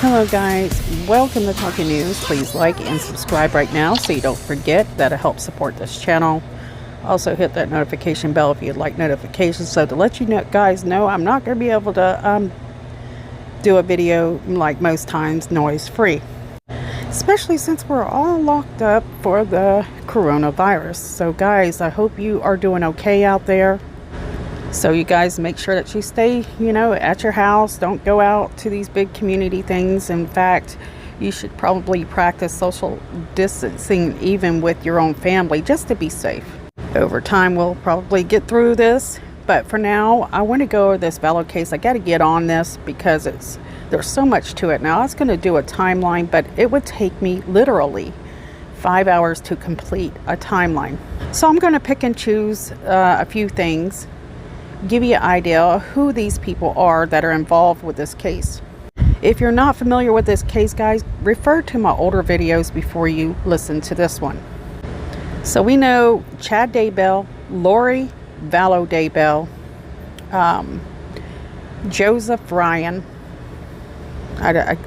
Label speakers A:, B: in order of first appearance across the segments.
A: Hello guys, welcome to Talking News. Please like and subscribe right now so you don't forget. That'll help support this channel. Also hit that notification bell if you'd like notifications. So to let you guys know, I'm not going to be able to do a video like most times noise free. Especially since we're all locked up for the coronavirus. So guys, I hope you are doing okay out there. So you guys make sure that you stay, at your house. Don't go out to these big community things. In fact, you should probably practice social distancing even with your own family just to be safe. Over time, we'll probably get through this. But for now, I want to go over this Vallow case. I got to get on this because there's so much to it. Now, I was going to do a timeline, but it would take me literally 5 hours to complete a timeline. So I'm going to pick and choose a few things. Give you an idea of who these people are that are involved with this case. If you're not familiar with this case, guys, refer to my older videos before you listen to this one. So we know Chad Daybell, Lori Vallow Daybell, Joseph Ryan, I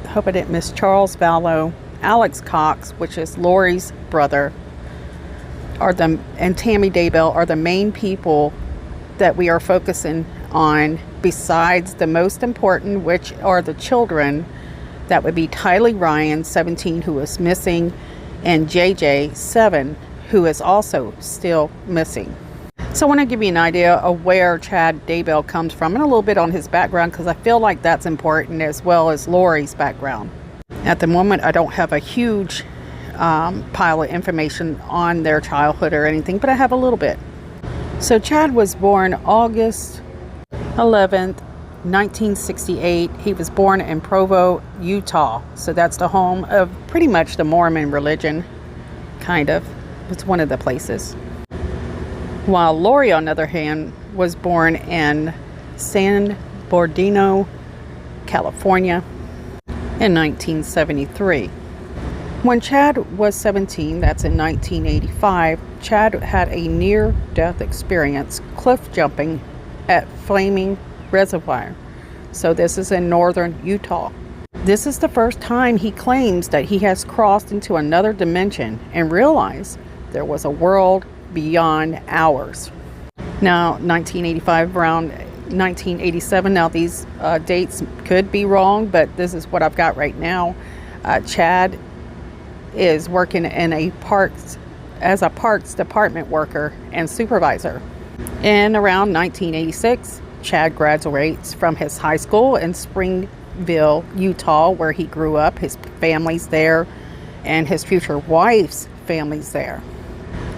A: hope I didn't miss Charles Vallow, Alex Cox, which is Lori's brother, and Tammy Daybell are the main people that we are focusing on, besides the most important, which are the children. That would be Tylee Ryan, 17, who is missing, and JJ, 7, who is also still missing. So I want to give you an idea of where Chad Daybell comes from and a little bit on his background, because I feel like that's important, as well as Lori's background. At the moment, I don't have a huge pile of information on their childhood or anything, but I have a little bit. So Chad was born August 11th, 1968. He was born in Provo, Utah. So that's the home of pretty much the Mormon religion, kind of. It's one of the places. While Lori, on the other hand, was born in San Bernardino, California in 1973. When Chad was 17, that's in 1985, Chad had a near-death experience cliff jumping at Flaming Reservoir. So this is in northern Utah. This is the first time he claims that he has crossed into another dimension and realized there was a world beyond ours. Now, 1985, around 1987, now these dates could be wrong, but this is what I've got right now. Chad is working in as a parks department worker and supervisor. And around 1986, Chad graduates from his high school in Springville, Utah, where he grew up. His family's there, and his future wife's family's there.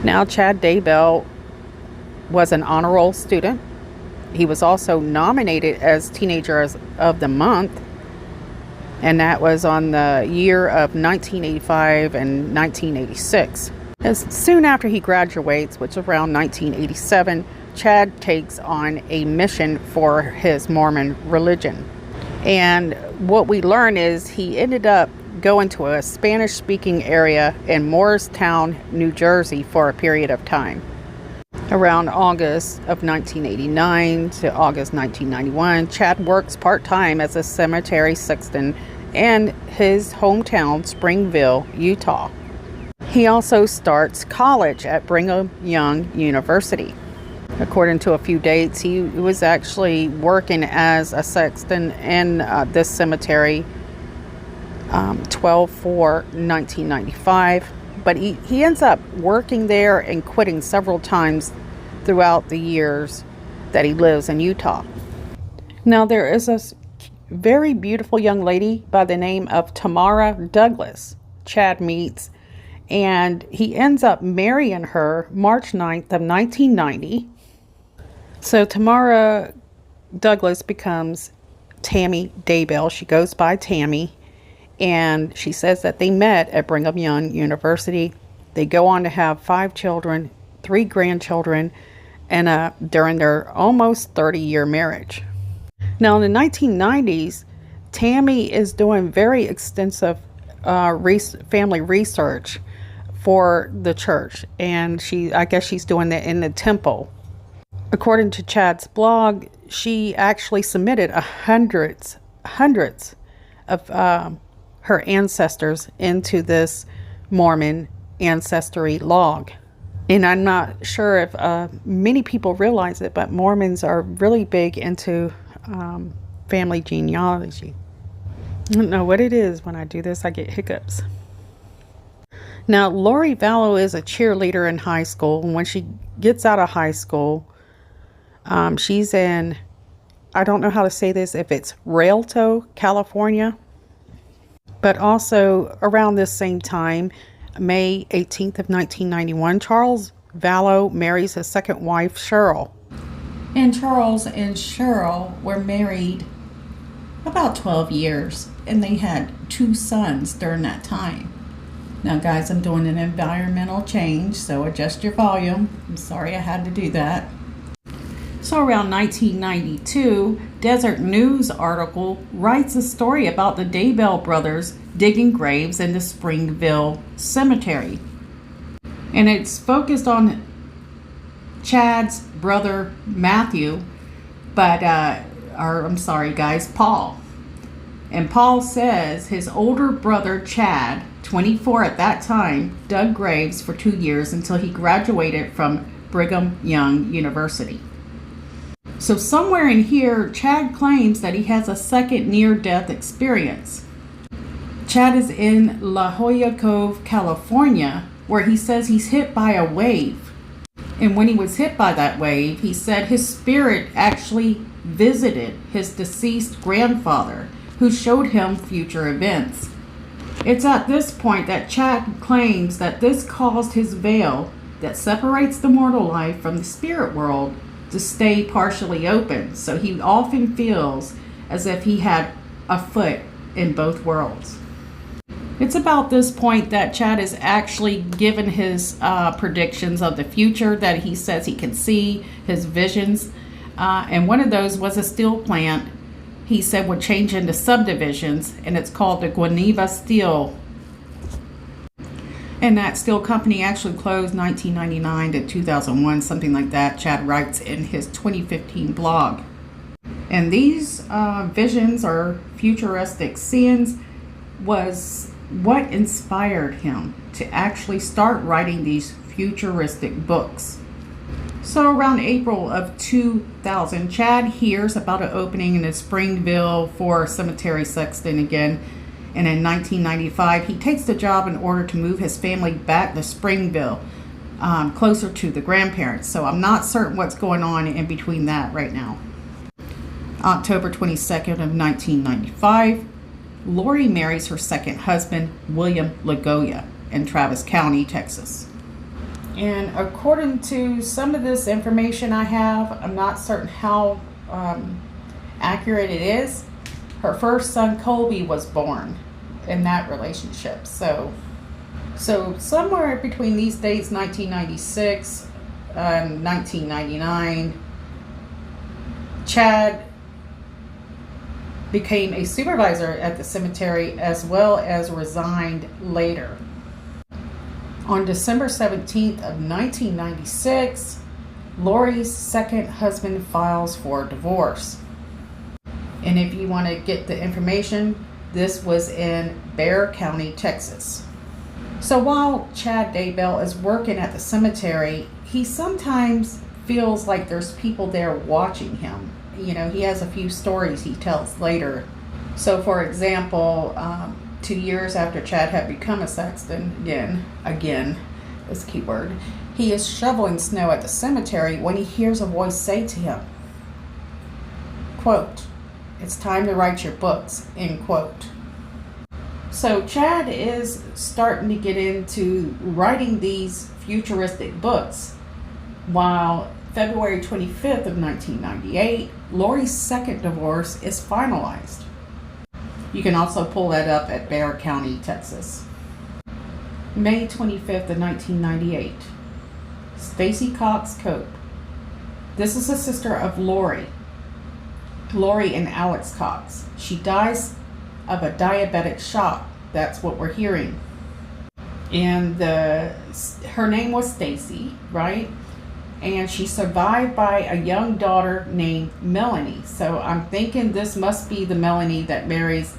A: Now, Chad Daybell was an honor roll student. He was also nominated as Teenager of the Month, and that was on the year of 1985 and 1986. Soon after he graduates, which is around 1987, Chad takes on a mission for his Mormon religion. And what we learn is he ended up going to a Spanish-speaking area in Morristown, New Jersey for a period of time. Around August of 1989 to August 1991, Chad works part-time as a cemetery sexton in his hometown, Springville, Utah. He also starts college at Brigham Young University. According to a few dates, he was actually working as a sexton in this cemetery 12/4/1995. But he ends up working there and quitting several times throughout the years that he lives in Utah. Now, there is a very beautiful young lady by the name of Tamara Douglas Chad meets, and he ends up marrying her March 9th of 1990. So Tamara Douglas becomes Tammy Daybell. She goes by Tammy. And she says that they met at Brigham Young University. They go on to have 5 children, 3 grandchildren, and during their almost 30-year marriage. Now, in the 1990s, Tammy is doing very extensive family research for the church, and I guess she's doing that in the temple. According to Chad's blog, she actually submitted hundreds of her ancestors into this Mormon ancestry log. And I'm not sure if many people realize it, but Mormons are really big into family genealogy. I don't know what it is. When I do this, I get hiccups. Now, Lori Vallow is a cheerleader in high school. And when she gets out of high school, she's in, I don't know how to say this, if it's Rialto, California. But also around this same time, May 18th of 1991, Charles Vallow marries his second wife, Cheryl. And Charles and Cheryl were married about 12 years, and they had 2 sons during that time. Now, guys, I'm doing an environmental change, so adjust your volume. I'm sorry I had to do that. So around 1992, Desert News article writes a story about the Daybell brothers digging graves in the Springville Cemetery. And it's focused on Chad's brother, Matthew, Paul. And Paul says his older brother, Chad, 24 at that time, dug graves for 2 years until he graduated from Brigham Young University. So somewhere in here, Chad claims that he has a second near-death experience. Chad is in La Jolla Cove, California, where he says he's hit by a wave. And when he was hit by that wave, he said his spirit actually visited his deceased grandfather, who showed him future events. It's at this point that Chad claims that this caused his veil that separates the mortal life from the spirit world to stay partially open, so he often feels as if he had a foot in both worlds. It's about this point that Chad is actually given his predictions of the future that he says he can see, his visions, and one of those was a steel plant he said would change into subdivisions, and it's called the Guaniva Steel. And that steel company actually closed 1999 to 2001, something like that, Chad writes in his 2015 blog. And these visions or futuristic scenes was what inspired him to actually start writing these futuristic books. So around April of 2000, Chad hears about an opening in the Springville for cemetery sexton again. And in 1995, he takes the job in order to move his family back to Springville, closer to the grandparents. So I'm not certain what's going on in between that right now. October 22nd of 1995, Lori marries her second husband, William LaGoya, in Travis County, Texas. And according to some of this information I have, I'm not certain how accurate it is. Her first son, Colby, was born in that relationship. So somewhere between these dates, 1996 and 1999, Chad became a supervisor at the cemetery as well as resigned later. On December 17th of 1996, Lori's second husband files for divorce. And if you want to get the information, this was in Bexar County, Texas. So while Chad Daybell is working at the cemetery, he sometimes feels like there's people there watching him. You know, he has a few stories he tells later. So for example, 2 years after Chad had become a sexton, again, this key word, he is shoveling snow at the cemetery when he hears a voice say to him, quote, "It's time to write your books," end quote. So Chad is starting to get into writing these futuristic books, while February 25th of 1998, Lori's second divorce is finalized. You can also pull that up at Bexar County, Texas. May 25th of 1998, Stacy Cox Cope. This is a sister of Lori and Alex Cox. She dies of a diabetic shock. That's what we're hearing. And her name was Stacy, right? And she survived by a young daughter named Melanie. So I'm thinking this must be the Melanie that marries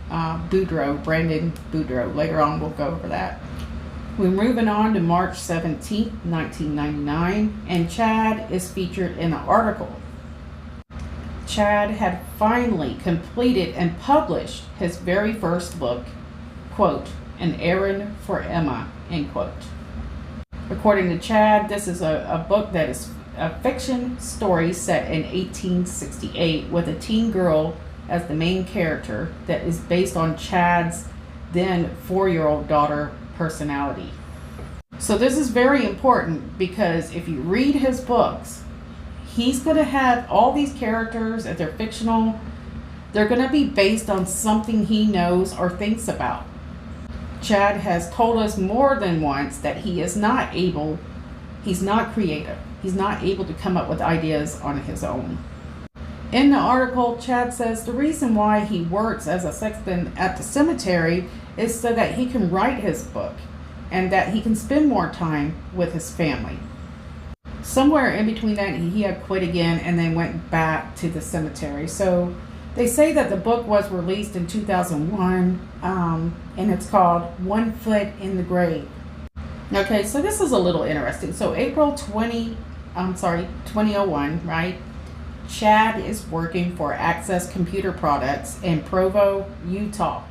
A: Brandon Boudreaux. Later on, we'll go over that. We're moving on to March 17th, 1999, and Chad is featured in an article. Chad had finally completed and published his very first book, quote, An Errand for Emma, end quote. According to Chad, this is a book that is a fiction story set in 1868 with a teen girl as the main character that is based on Chad's then 4-year-old daughter personality. So this is very important because if you read his books, he's going to have all these characters, if they're fictional, they're going to be based on something he knows or thinks about. Chad has told us more than once that he's not creative. He's not able to come up with ideas on his own. In the article, Chad says the reason why he works as a sexton at the cemetery is so that he can write his book and that he can spend more time with his family. Somewhere in between that, he had quit again and then went back to the cemetery. So they say that the book was released in 2001, and it's called 1 Foot in the Grave. Okay, so this is a little interesting. So April 2001, right? Chad is working for Access Computer Products in Provo, Utah.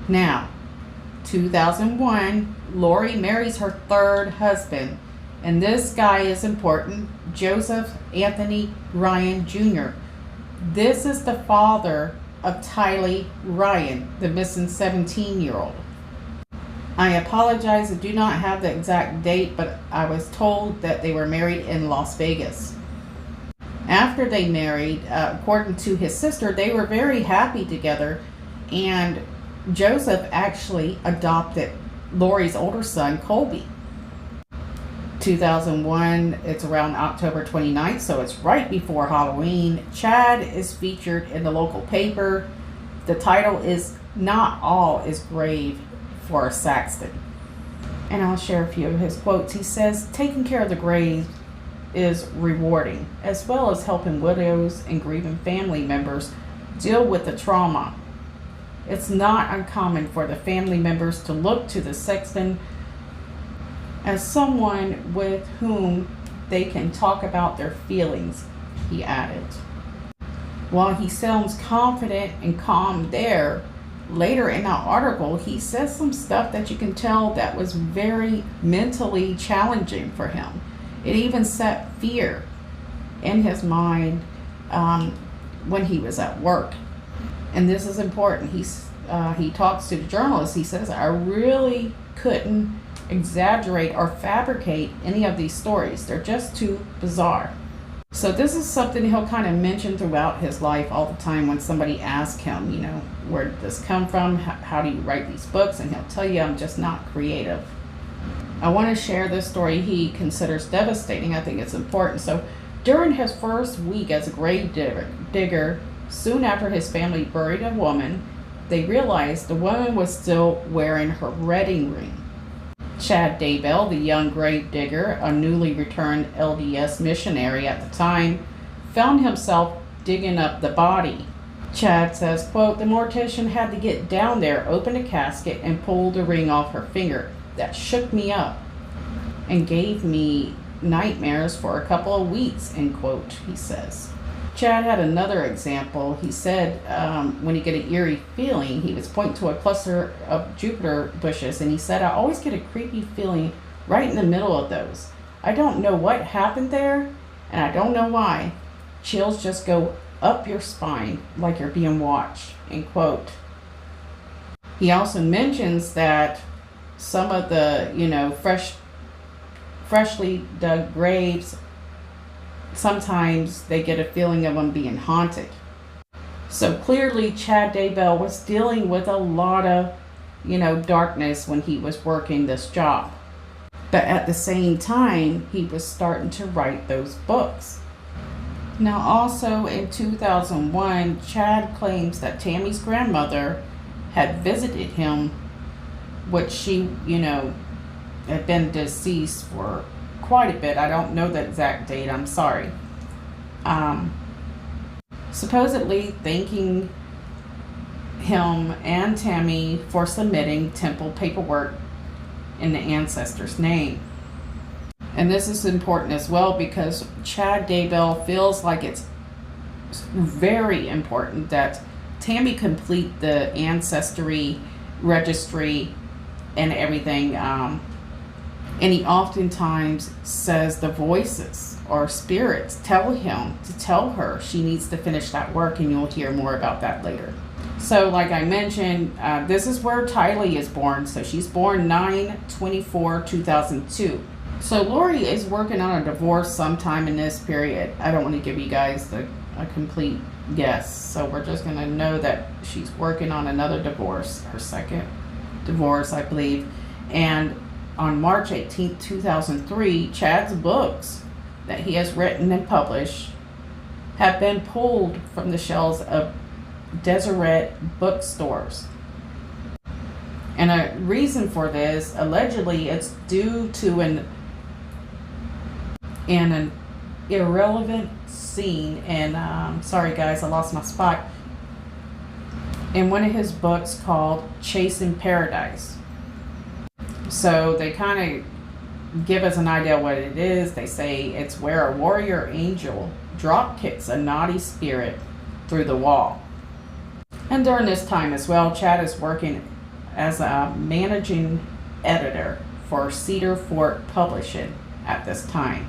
A: Now, 2001, Lori marries her third husband, and this guy is important, Joseph Anthony Ryan Jr. This is the father of Tylee Ryan, the missing 17-year-old. I apologize, I do not have the exact date, but I was told that they were married in Las Vegas. After they married, according to his sister, they were very happy together, and Joseph actually adopted Lori's older son, Colby. 2001, it's around October 29th, so it's right before Halloween. Chad is featured in the local paper. The title is Not All is Grave for a Sexton. And I'll share a few of his quotes. He says, taking care of the grave is rewarding, as well as helping widows and grieving family members deal with the trauma. It's not uncommon for the family members to look to the sexton as someone with whom they can talk about their feelings, he added. While he sounds confident and calm there, later in that article, he says some stuff that you can tell that was very mentally challenging for him. It even set fear in his mind when he was at work. And this is important. He talks to the journalist. He says, I really couldn't exaggerate or fabricate any of these stories. They're just too bizarre. So this is something he'll kind of mention throughout his life all the time when somebody asks him, where did this come from? How do you write these books? And he'll tell you, I'm just not creative. I want to share this story he considers devastating. I think it's important. So during his first week as a grave digger, soon after his family buried a woman, they realized the woman was still wearing her wedding ring. Chad Daybell, the young grave digger, a newly returned LDS missionary at the time, found himself digging up the body. Chad says, quote, the mortician had to get down there, open a casket, and pull the ring off her finger. That shook me up and gave me nightmares for a couple of weeks, end quote, he says. Chad had another example. He said when he get an eerie feeling, he was pointing to a cluster of Jupiter bushes, and he said, I always get a creepy feeling right in the middle of those. I don't know what happened there, and I don't know why. Chills just go up your spine like you're being watched, end quote. He also mentions that some of the, freshly dug graves, sometimes they get a feeling of them being haunted. So clearly Chad Daybell was dealing with a lot of, darkness when he was working this job. But at the same time, he was starting to write those books. Now also in 2001, Chad claims that Tammy's grandmother had visited him, which she, had been deceased for quite a bit. I don't know the exact date, I'm sorry. Supposedly thanking him and Tammy for submitting temple paperwork in the ancestor's name. And this is important as well because Chad Daybell feels like it's very important that Tammy complete the ancestry registry and everything. And he oftentimes says the voices or spirits tell him to tell her she needs to finish that work, and you'll hear more about that later. So like I mentioned, this is where Tylee is born. So she's born 9/24/2002. So Lori is working on a divorce sometime in this period. I don't want to give you guys a complete guess. So we're just going to know that she's working on another divorce, her second divorce, I believe. And on March 18th, 2003, Chad's books that he has written and published have been pulled from the shelves of Deseret bookstores. And a reason for this, allegedly, it's due to an irrelevant scene. And sorry guys, I lost my spot. In one of his books called Chasing Paradise. So they kind of give us an idea what it is. They say it's where a warrior angel drop kicks a naughty spirit through the wall. And during this time as well, Chad is working as a managing editor for Cedar Fort Publishing at this time.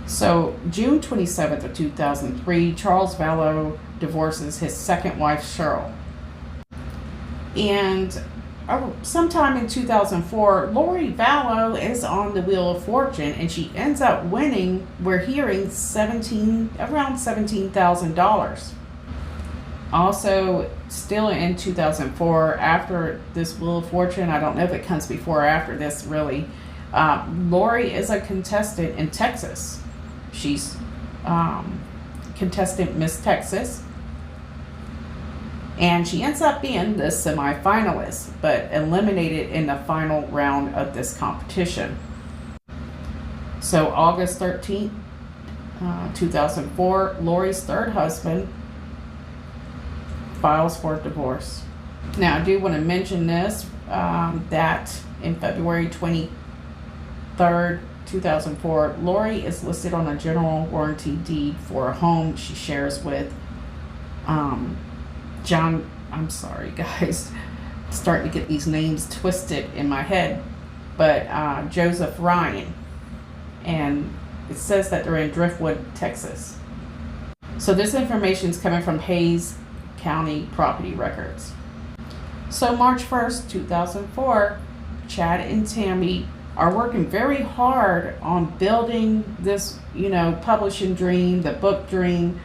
A: So June 27th of 2003, Charles Vallow divorces his second wife, Cheryl. And sometime in 2004, Lori Vallow is on the Wheel of Fortune, and she ends up winning, we're hearing, around $17,000. Also, still in 2004, after this Wheel of Fortune, I don't know if it comes before or after this really, Lori is a contestant in Texas. She's contestant Miss Texas. And she ends up being the semifinalist, but eliminated in the final round of this competition. So August 13th, 2004, Lori's third husband files for divorce. Now I do want to mention this, that in February 23rd, 2004, Lori is listed on a general warranty deed for a home she shares with John, I'm sorry guys, starting to get these names twisted in my head, but Joseph Ryan, and it says that they're in Driftwood, Texas. So this information is coming from Hayes County property records. So March 1st, 2004, Chad and Tammy are working very hard on building this, publishing dream, the book dream,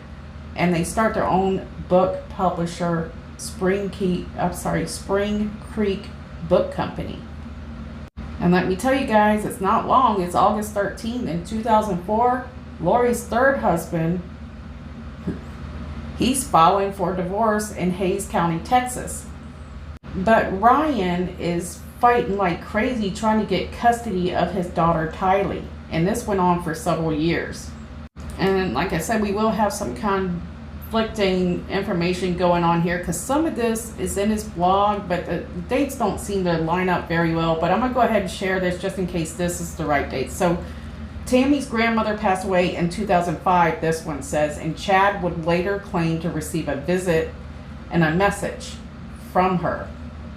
A: and they start their own book publisher, Spring Creek Book Company. And let me tell you guys, it's not long. It's August 13th in 2004. Lori's third husband, he's filing for divorce in Hayes County, Texas. But Ryan is fighting like crazy trying to get custody of his daughter Tylee. And this went on for several years. And like I said, we will have some conflicting information going on here because some of this is in his blog, but the dates don't seem to line up very well. But I'm going to go ahead and share this just in case this is the right date. So Tammy's grandmother passed away in 2005, this one says, and Chad would later claim to receive a visit and a message from her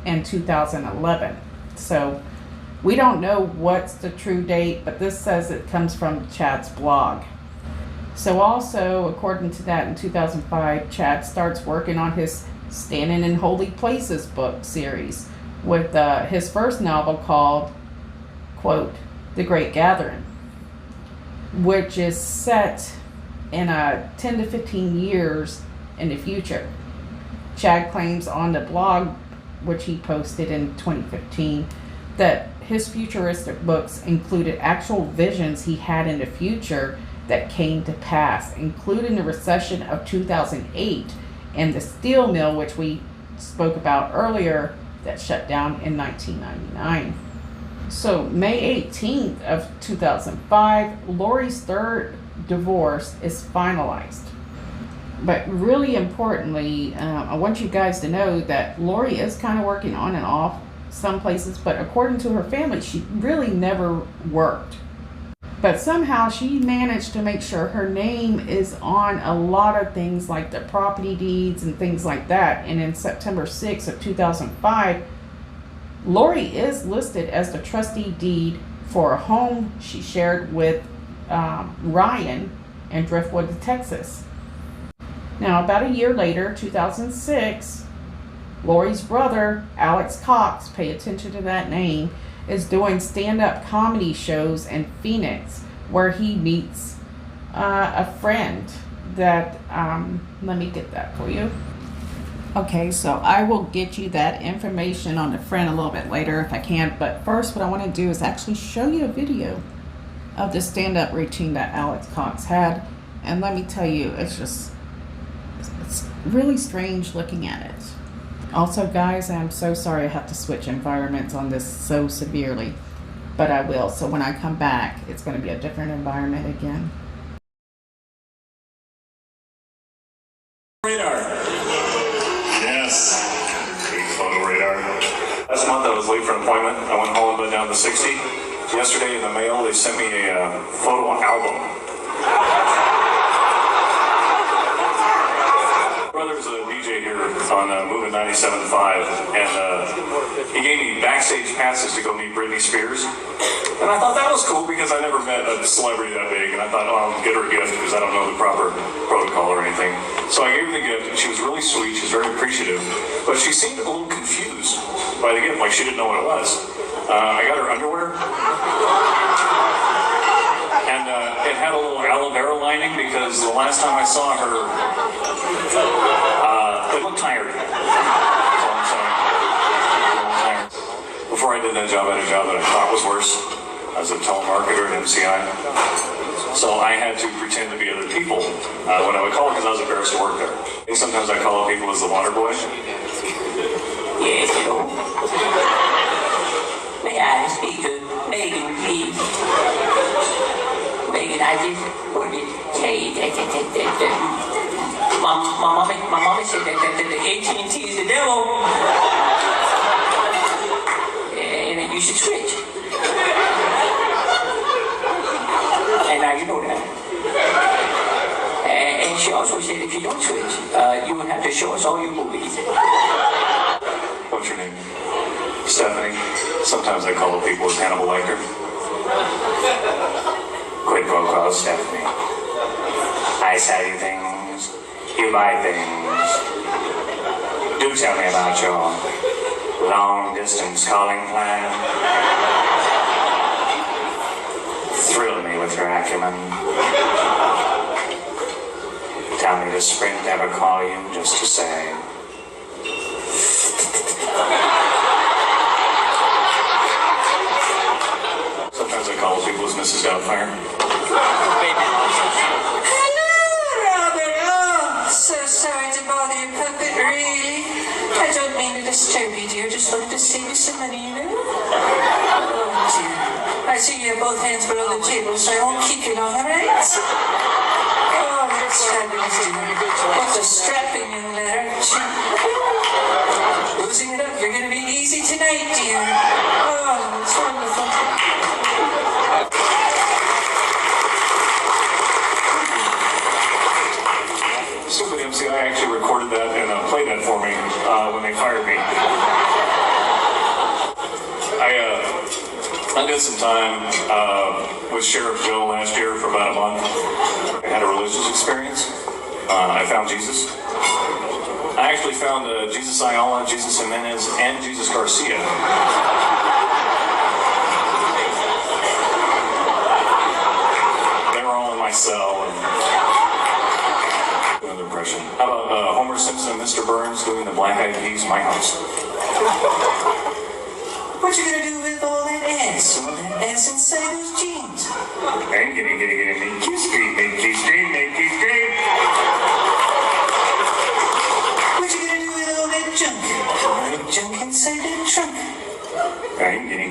A: in 2011. So we don't know what's the true date, but this says it comes from Chad's blog. So also, according to that, in 2005, Chad starts working on his Standing in Holy Places book series with his first novel called, quote, The Great Gathering, which is set in 10 to 15 years in the future. Chad claims on the blog, which he posted in 2015, that his futuristic books included actual visions he had in the future that came to pass, including the recession of 2008 and the steel mill, which we spoke about earlier, that shut down in 1999. So May 18th of 2005, Lori's third divorce is finalized. But really importantly, I want you guys to know that Lori is kind of working on and off some places, but according to her family, she really never worked. But somehow she managed to make sure her name is on a lot of things like the property deeds and things like that. And in September 6th of 2005, Lori is listed as the trustee deed for a home she shared with Ryan in Driftwood, Texas. Now, about a year later, 2006, Lori's brother, Alex Cox, pay attention to that name, is doing stand-up comedy shows in Phoenix, where he meets a friend that, let me get that for you. Okay, so I will get you that information on the friend a little bit later if I can, but first what I want to do is actually show you a video of the stand-up routine that Alex Cox had, and let me tell you, it's really strange looking at it. Also, guys, I'm so sorry I have to switch environments on this so severely, but I will. So when I come back, it's going to be a different environment again.
B: Radar. Yes. Photo radar. Last month I was late for an appointment. I went home and went down to 60. Yesterday in the mail they sent me a photo album. Brother's a DJ here on Moving 97.5, and he gave me backstage passes to go meet Britney Spears. And I thought that was cool because I never met a celebrity that big, and I thought, oh, I'll get her a gift because I don't know the proper protocol or anything. So I gave her the gift, and she was really sweet. She was very appreciative, but she seemed a little confused by the gift, like she didn't know what it was. I got her underwear, and it had a little aloe vera lining because the last time I saw her, they looked tired. So I'm sorry. Tired. Before I did that job, I had a job that I thought was worse. I was a telemarketer at MCI. So I had to pretend to be other people when I would call because I was embarrassed to work there. And sometimes I call people as the water boy.
C: Yes, hello. May I speak to Megan, please? Megan, I just wanted to tell you that my mommy said that the AT&T is the devil, and that you should switch. And now you know that. And she also said if you don't switch, you would have to show us all your movies.
B: What's your name? Stephanie. Sometimes I call the people as Hannibal Lecter. Quid pro quo, Stephanie. I sell you things, you buy things. Do tell me about your long distance calling plan. Thrill me with your acumen. Tell me does Sprint ever call you just to say sometimes I call people as Mrs. Doubtfire.
D: Hello, Robert. Oh, so sorry to bother you, puppet, really. I don't mean to disturb you, dear. Just wanted to save you some money, you know? Oh, dear. I see you have both hands below the table, so I won't keep you long, all right? Oh, that's fabulous, dear. What a strapping young lad, aren't you? Losing it up, you're going to be easy tonight, dear. Oh, it's wonderful.
B: Stupid MCI actually recorded that and played that for me when they fired me. I did some time with Sheriff Joe last year for about a month. I had a religious experience. I found Jesus. I actually found Jesus Ayala, Jesus Jimenez, and Jesus Garcia. They were all in my cell. Another impression. How about Homer Simpson and Mr. Burns doing the Black Eyed Peas, My House?
D: What you gonna do with all that ass? All that ass inside those jeans?
B: And get make you scream, make you scream, make you scream.
D: What you gonna do with all that junk? All that junk inside that trunk?
B: I'm get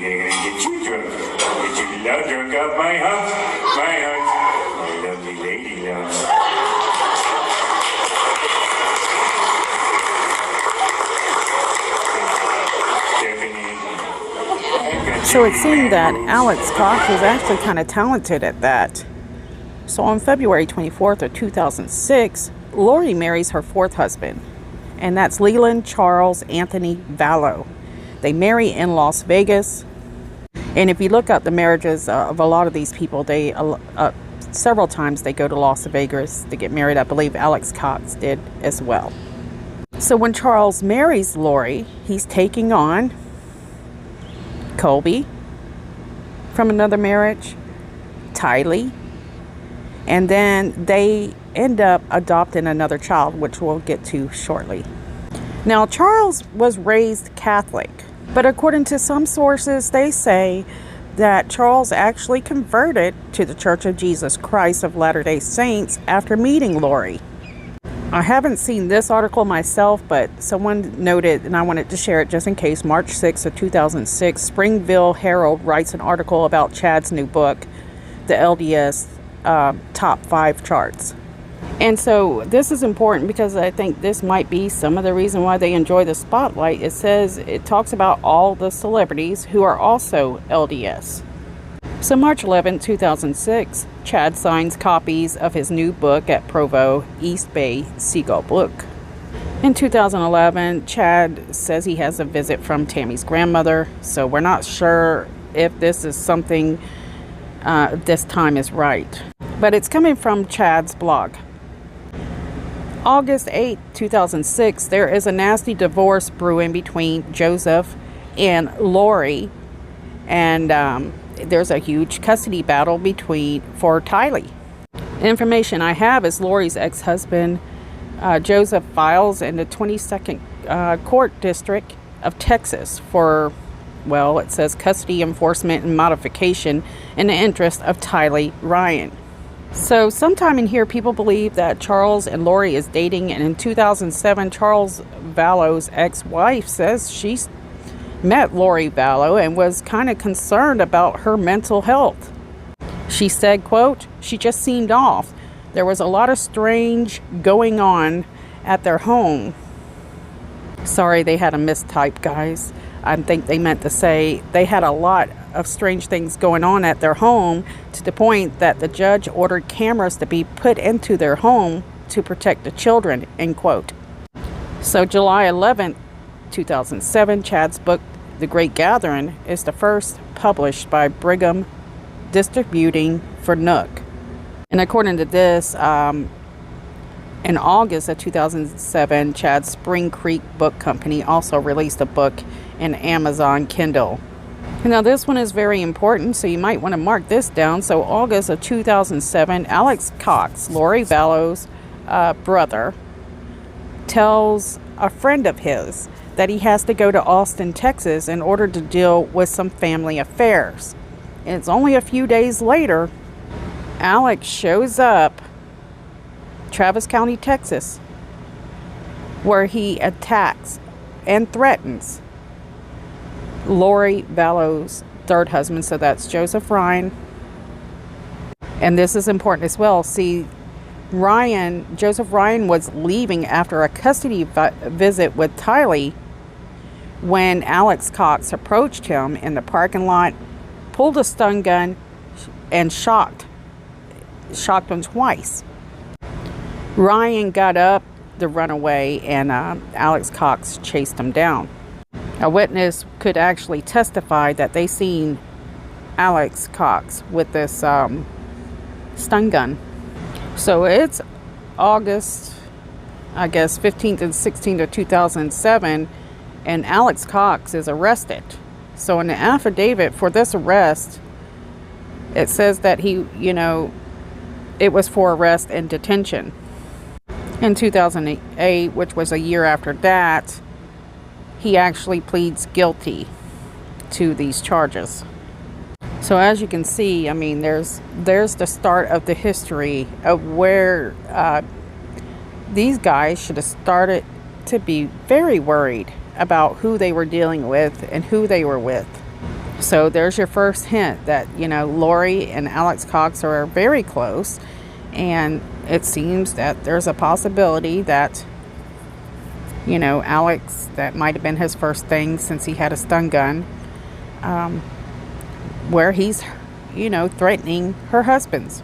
B: you drunk. Get you love drunk off my house, my lovely lady love.
A: So it seemed that Alex Cox was actually kind of talented at that. So on February 24th of 2006, Lori marries her fourth husband, and that's Leland Charles Anthony Vallow. They marry in Las Vegas. And if you look up the marriages of a lot of these people, they several times they go to Las Vegas to get married. I believe Alex Cox did as well. So when Charles marries Lori, he's taking on Colby from another marriage, Tylee, and then they end up adopting another child, which we'll get to shortly. Now, Charles was raised Catholic, but according to some sources, they say that Charles actually converted to the Church of Jesus Christ of Latter-day Saints after meeting Lori. I haven't seen this article myself, but someone noted, and I wanted to share it just in case. March 6th of 2006, Springville Herald writes an article about Chad's new book, the LDS Top 5 Charts. And so this is important because I think this might be some of the reason why they enjoy the spotlight. It talks about all the celebrities who are also LDS. So March 11, 2006, Chad signs copies of his new book at Provo, East Bay Seagull Book. In 2011, Chad says he has a visit from Tammy's grandmother, so we're not sure if this is something, this time is right. But it's coming from Chad's blog. August 8, 2006, there is a nasty divorce brewing between Joseph and Lori, and there's a huge custody battle for Tylee. Information I have is Lori's ex-husband, Joseph, files in the 22nd Court District of Texas for, well, it says custody enforcement and modification in the interest of Tylee Ryan. So sometime in here, people believe that Charles and Lori is dating, and in 2007, Charles Vallow's ex-wife says she's met Lori Vallow and was kind of concerned about her mental health. She said, quote, "She just seemed off. There was a lot of strange going on at their home." Sorry, they had a mistype, guys. I think they meant to say they had a lot of strange things going on at their home, to the point that the judge ordered cameras to be put into their home to protect the children, end quote. So July 11th, 2007, Chad's book, The Great Gathering, is the first published by Brigham Distributing for Nook. And according to this, in August of 2007, Chad's Spring Creek Book Company also released a book in Amazon Kindle. Now this one is very important, so you might want to mark this down. So August of 2007, Alex Cox, Lori Vallow's brother, tells a friend of his that he has to go to Austin, Texas in order to deal with some family affairs. And it's only a few days later, Alex shows up Travis County, Texas, where he attacks and threatens Lori Vallow's third husband, so that's Joseph Ryan. And this is important as well. See, Joseph Ryan was leaving after a custody visit with Tylee when Alex Cox approached him in the parking lot, pulled a stun gun, and shocked him twice. Ryan got up to run away, and Alex Cox chased him down. A witness could actually testify that they seen Alex Cox with this stun gun. So it's August, I guess, 15th and 16th of 2007, and Alex Cox is arrested. So in the affidavit for this arrest, it says that he, it was for arrest and detention. In 2008, which was a year after that, he actually pleads guilty to these charges. So as you can see, I mean, there's the start of the history of where these guys should have started to be very worried about who they were dealing with and who they were with. So there's your first hint that, Lori and Alex Cox are very close, and it seems that there's a possibility that Alex, that might have been his first thing since he had a stun gun, where he's, threatening her husbands.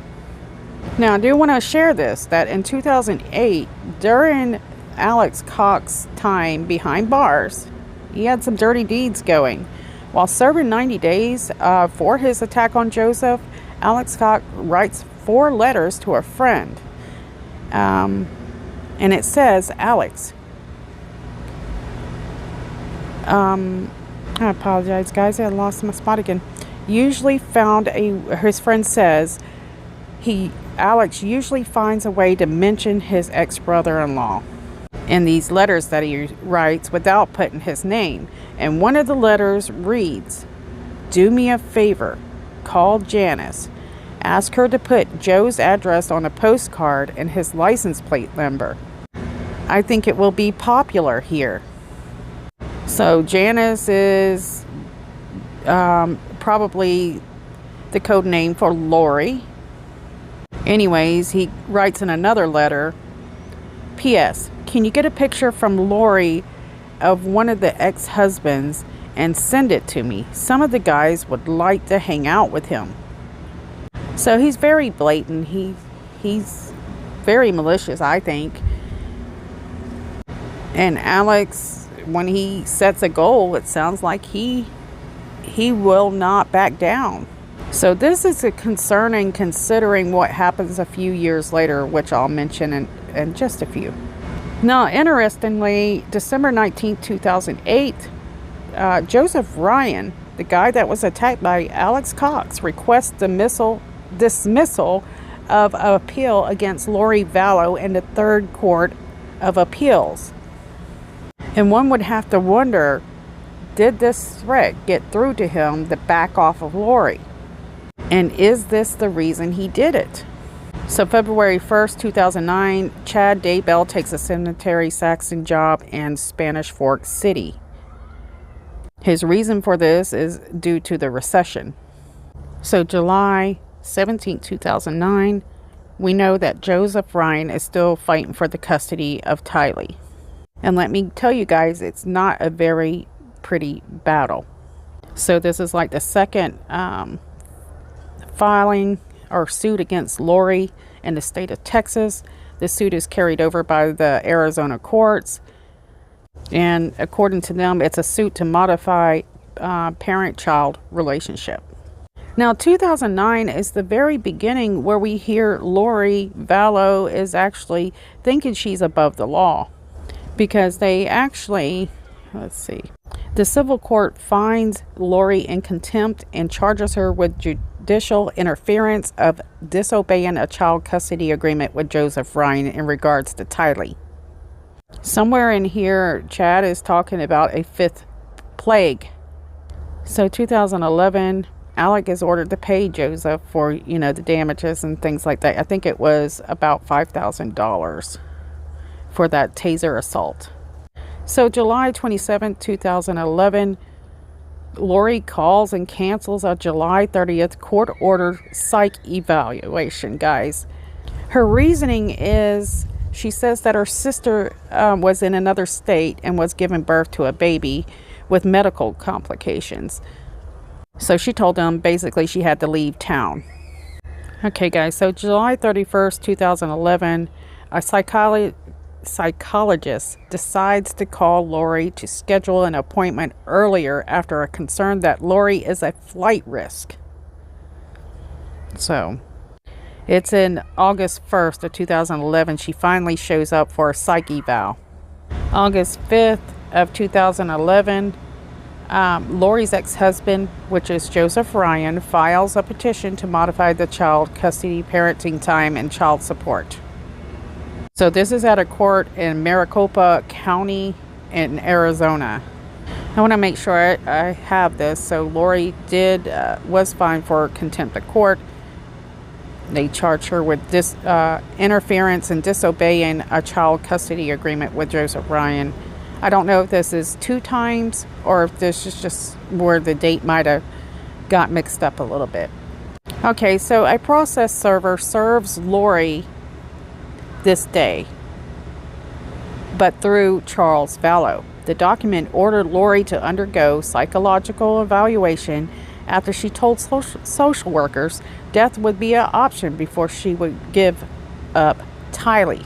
A: Now, I do want to share this, that in 2008, during Alex Cox's time behind bars, he had some dirty deeds going. While serving 90 days for his attack on Joseph, Alex Cox writes 4 letters to a friend. And it says, Alex, I apologize, guys. I lost my spot again. His friend says, Alex usually finds a way to mention his ex-brother-in-law in these letters that he writes without putting his name. And one of the letters reads, "Do me a favor, call Janice. Ask her to put Joe's address on a postcard and his license plate number. I think it will be popular here." So Janice is probably the code name for Lori. Anyways, he writes in another letter, "P.S. Can you get a picture from Lori of one of the ex-husbands and send it to me? Some of the guys would like to hang out with him." So he's very blatant. He's very malicious, I think. And Alex, when he sets a goal, it sounds like he will not back down. So this is concerning, considering what happens a few years later, which I'll mention in just a few. Now, interestingly, December 19th, 2008, Joseph Ryan, the guy that was attacked by Alex Cox, requests dismissal of appeal against Lori Vallow in the Third Court of Appeals. And one would have to wonder, did this threat get through to him to back off of Lori? And is this the reason he did it? So February 1st, 2009, Chad Daybell takes a sanitary sexton job in Spanish Fork City. His reason for this is due to the recession. So July 17th, 2009, we know that Joseph Ryan is still fighting for the custody of Tylee. And let me tell you guys, it's not a very pretty battle. So this is like the second filing or suit against Lori in the state of Texas. The suit is carried over by the Arizona courts. And according to them, it's a suit to modify parent-child relationship. Now, 2009 is the very beginning where we hear Lori Vallow is actually thinking she's above the law. Because they actually, the civil court finds Lori in contempt and charges her with judicial interference of disobeying a child custody agreement with Joseph Ryan in regards to Tylee. Somewhere in here, Chad is talking about a 5th plague. So 2011, Alec is ordered to pay Joseph for, the damages and things like that. I think it was about $5,000 for that taser assault. So July 27, 2011, Lori calls and cancels a July 30th court-ordered psych evaluation, guys. Her reasoning is, she says that her sister was in another state and was giving birth to a baby with medical complications. So she told them basically she had to leave town. Okay, guys, so July 31st, 2011, a psychologist decides to call Lori to schedule an appointment earlier after a concern that Lori is a flight risk. So it's in August 1st of 2011 she finally shows up for a psych eval. August 5th of 2011, Lori's ex-husband, which is Joseph Ryan, files a petition to modify the child custody, parenting time, and child support. So this is at a court in Maricopa County in Arizona. I want to make sure I have this. So Lori was fined for contempt of court. They charged her with interference and disobeying a child custody agreement with Joseph Ryan. I don't know if this is 2 times or if this is just where the date might have got mixed up a little bit. Okay, so a process server serves Lori this day, but through Charles Vallow. The document ordered Lori to undergo psychological evaluation after she told social workers death would be an option before she would give up Tylee.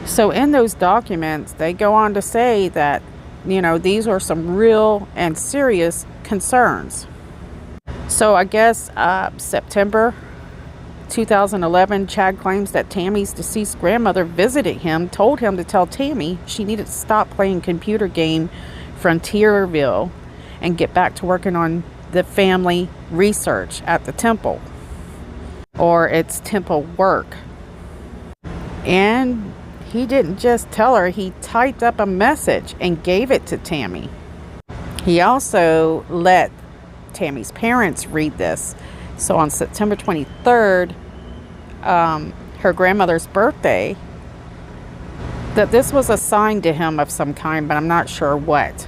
A: So in those documents, they go on to say that, these are some real and serious concerns. So I guess September 2011, Chad claims that Tammy's deceased grandmother visited him, told him to tell Tammy she needed to stop playing computer game Frontierville and get back to working on the family research at the temple, or its temple work. And he didn't just tell her, he typed up a message and gave it to Tammy. He also let Tammy's parents read this. So on September 23rd, her grandmother's birthday, that this was a sign to him of some kind, but I'm not sure what.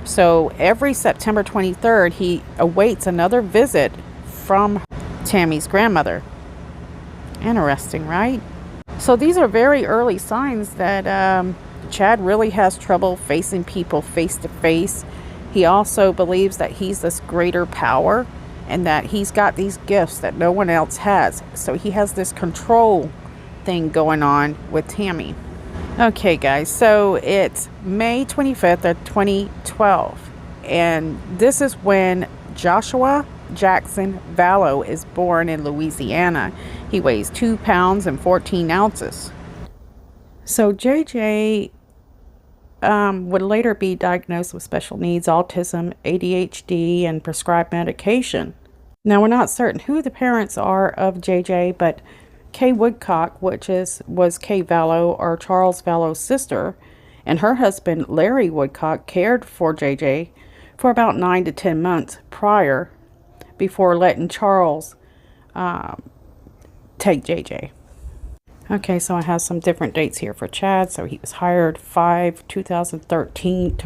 A: So every September 23rd, he awaits another visit from Tammy's grandmother. Interesting, right? So these are very early signs that Chad really has trouble facing people face to face. He also believes that he's this greater power and that he's got these gifts that no one else has. So he has this control thing going on with Tammy. Okay, guys, so it's May 25th of 2012. And this is when Joshua Jackson Vallow is born in Louisiana. He weighs 2 pounds and 14 ounces. So JJ would later be diagnosed with special needs, autism, ADHD, and prescribed medication. Now, we're not certain who the parents are of JJ, but Kay Woodcock, was Kay Vallow, or Charles Vallow's sister, and her husband, Larry Woodcock, cared for JJ for about 9 to 10 months prior, before letting Charles take JJ. Okay, so I have some different dates here for Chad. So he was hired 5/2013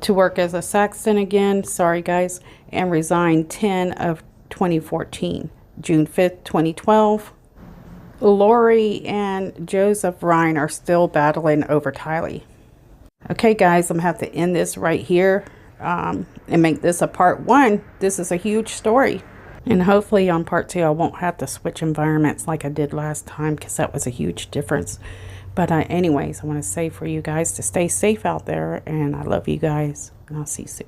A: to work as a sexton again. Sorry, guys. And resigned 10/2014. June 5th, 2012. Lori and Joseph Ryan are still battling over Tylee. Okay, guys, I'm going to have to end this right here and make this a part 1. This is a huge story. And hopefully on part 2, I won't have to switch environments like I did last time, because that was a huge difference. But anyways, I want to say for you guys to stay safe out there. And I love you guys. And I'll see you soon.